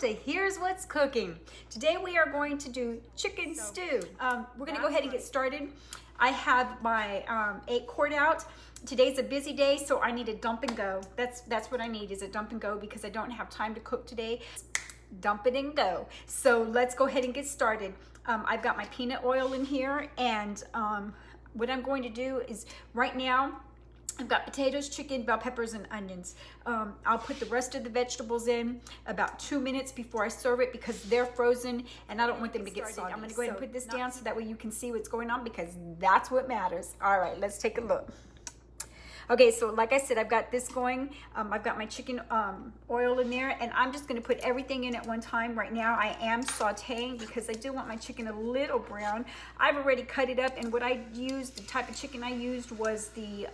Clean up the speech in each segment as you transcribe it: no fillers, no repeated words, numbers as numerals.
to Here's What's Cooking. Today we are going to do chicken stew. We're going to go ahead and get started. I have my 8-quart out. Today's a busy day, so I need a dump and go. That's what I need, is a dump and go, because I don't have time to cook today. Dump it and go. So let's go ahead and get started. I've got my peanut oil in here, and what I'm going to do is, right now I've got potatoes, chicken, bell peppers, and onions. I'll put the rest of the vegetables in about 2 minutes before I serve it, because they're frozen and I don't want them to get soggy. I'm going to go ahead and put this down so that way you can see what's going on, because that's what matters. All right, let's take a look. Okay, so like I said, I've got this going. I've got my chicken oil in there, and I'm just gonna put everything in at one time. Right now I am sauteing because I do want my chicken a little brown. I've already cut it up, and what I used, the type of chicken I used was you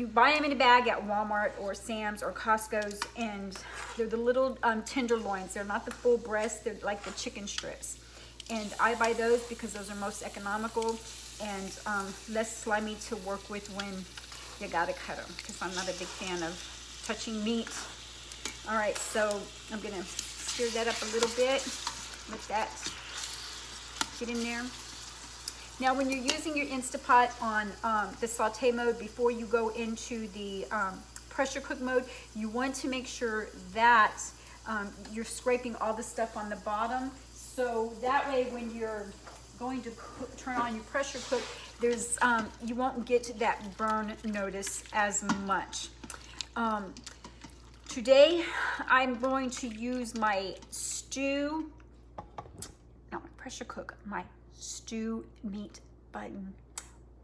buy them in a bag at Walmart or Sam's or Costco's, and they're the little tenderloins. They're not the full breast, they're like the chicken strips. And I buy those because those are most economical and less slimy to work with when you gotta cut them, because I'm not a big fan of touching meat. All right, so I'm gonna stir that up a little bit, let that get in there. Now, when you're using your Instapot on the saute mode before you go into the pressure cook mode, you want to make sure that you're scraping all the stuff on the bottom, so that way when you're going to turn on your pressure cook, there's you won't get that burn notice as much. Today I'm going to use my pressure cook, my stew meat button.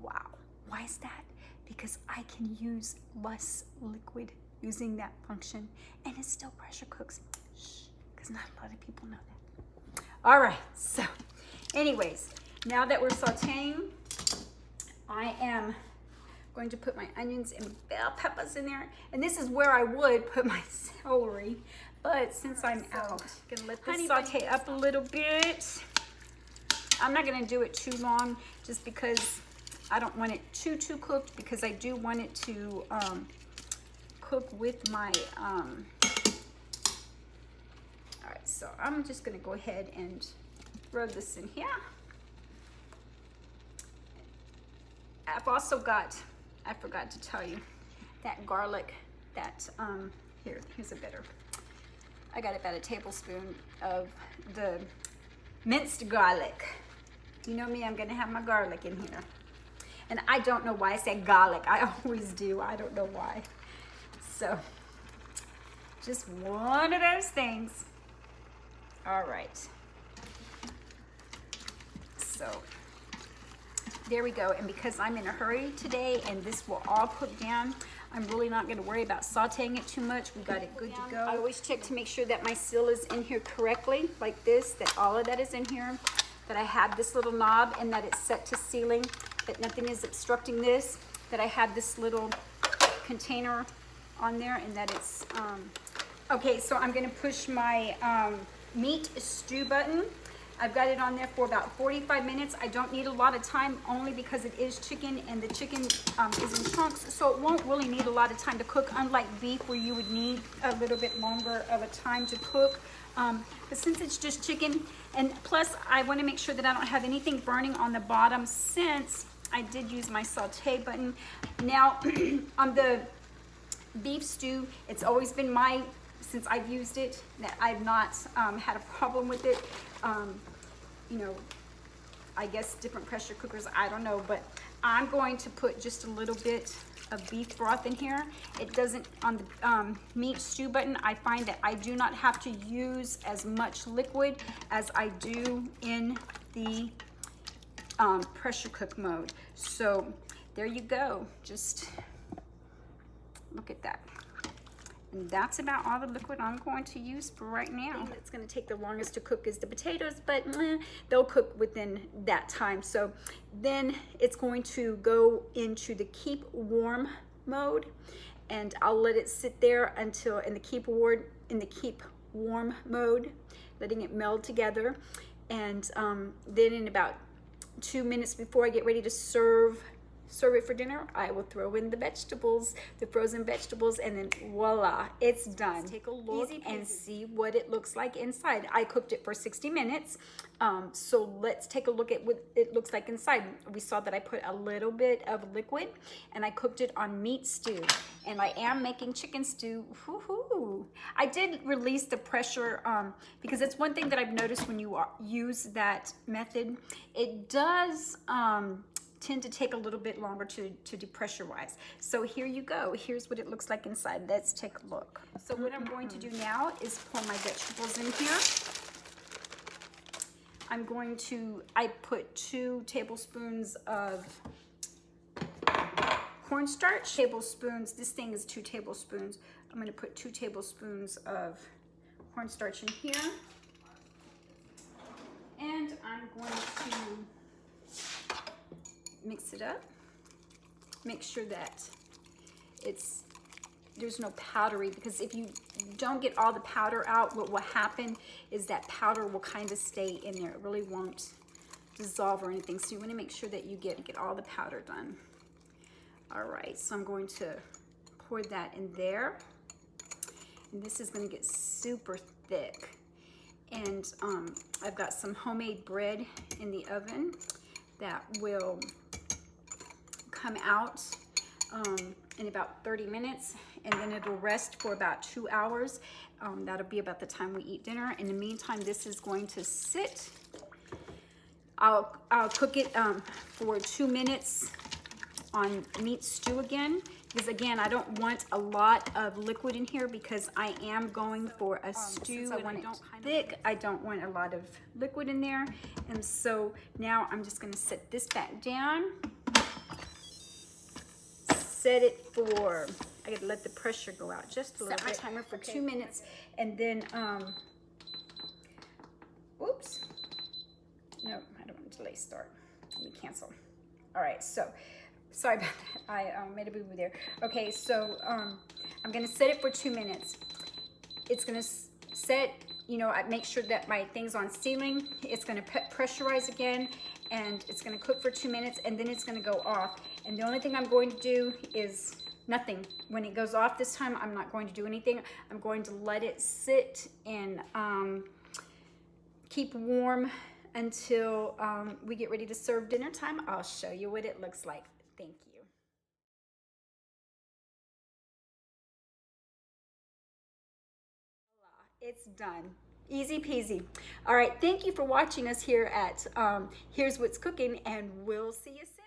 Wow, why is that? Because I can use less liquid using that function, and it still pressure cooks. Shh, because not a lot of people know that. All right, so anyways, now that we're sauteing, I am going to put my onions and bell peppers in there. And this is where I would put my celery, but since I'm out, I'm gonna let this saute up a little bit. I'm not gonna do it too long, just because I don't want it too cooked, because I do want it to cook with my, all right, so I'm just gonna go ahead and throw this in here. I've also got, I forgot to tell you, that garlic, that, here's a better, I got about a tablespoon of the minced garlic. You know me, I'm gonna have my garlic in here. And I don't know why I say garlic, I always do, I don't know why. So, just one of those things. All right. So, there we go. And because I'm in a hurry today and this will all cook down, I'm really not going to worry about sauteing it too much. We got it good to go. I always check to make sure that my seal is in here correctly, like this, that all of that is in here, that I have this little knob and that it's set to sealing, that nothing is obstructing this, that I have this little container on there, and that it's, okay, so I'm going to push my meat stew button. I've got it on there for about 45 minutes. I don't need a lot of time, only because it is chicken, and the chicken is in chunks, so it won't really need a lot of time to cook, unlike beef where you would need a little bit longer of a time to cook. But since it's just chicken, and plus I want to make sure that I don't have anything burning on the bottom, since I did use my saute button. Now, on the beef stew, it's always been since I've used it, that I've not had a problem with it. You know, I guess different pressure cookers, I don't know, but I'm going to put just a little bit of beef broth in here. It doesn't, on the meat stew button, I find that I do not have to use as much liquid as I do in the pressure cook mode. So there you go, just look at that. And that's about all the liquid I'm going to use for right now. The thing that's going to take the longest to cook is the potatoes, but they'll cook within that time. So then it's going to go into the keep warm mode, and I'll let it sit there until in the keep warm mode, letting it meld together. And then in about 2 minutes before I get ready to serve serve it for dinner, I will throw in the vegetables, the frozen vegetables, and then voila, it's done. Let's take a look and see what it looks like inside. I cooked it for 60 minutes. So let's take a look at what it looks like inside. We saw that I put a little bit of liquid and I cooked it on meat stew. And I am making chicken stew. Woo-hoo. I did release the pressure because it's one thing that I've noticed when you use that method. It does tend to take a little bit longer to depressurize. So here you go. Here's what it looks like inside. Let's take a look. So what I'm going to do now is pour my vegetables in here. I put 2 tablespoons of cornstarch. Tablespoons, this thing is 2 tablespoons. I'm gonna put 2 tablespoons of cornstarch in here. And I'm going to mix it up. Make sure that there's no powdery, because if you don't get all the powder out, what will happen is that powder will kind of stay in there. It really won't dissolve or anything. So you want to make sure that you get all the powder done. All right, so I'm going to pour that in there. And this is going to get super thick. And I've got some homemade bread in the oven that will come out in about 30 minutes, and then it'll rest for about 2 hours. That'll be about the time we eat dinner. In the meantime, this is going to sit. I'll cook it for 2 minutes on meat stew again, because again, I don't want a lot of liquid in here because I am going for a stew and I want it thick. I don't want a lot of liquid in there. And so now I'm just going to set this back down. Set it for, I gotta let the pressure go out just a little bit. Set my timer for 2 minutes, and then, oops. No, I don't want to delay start. Let me cancel. All right, so, sorry about that. I made a boo-boo there. Okay, so I'm gonna set it for 2 minutes. It's gonna set, you know, I make sure that my thing's on sealing. It's gonna pressurize again, and it's gonna cook for 2 minutes, and then it's gonna go off. And the only thing I'm going to do is nothing. When it goes off this time, I'm not going to do anything. I'm going to let it sit and keep warm until we get ready to serve dinner time. I'll show you what it looks like. Thank you. It's done. Easy peasy. All right, thank you for watching us here at Here's What's Cooking, and we'll see you soon.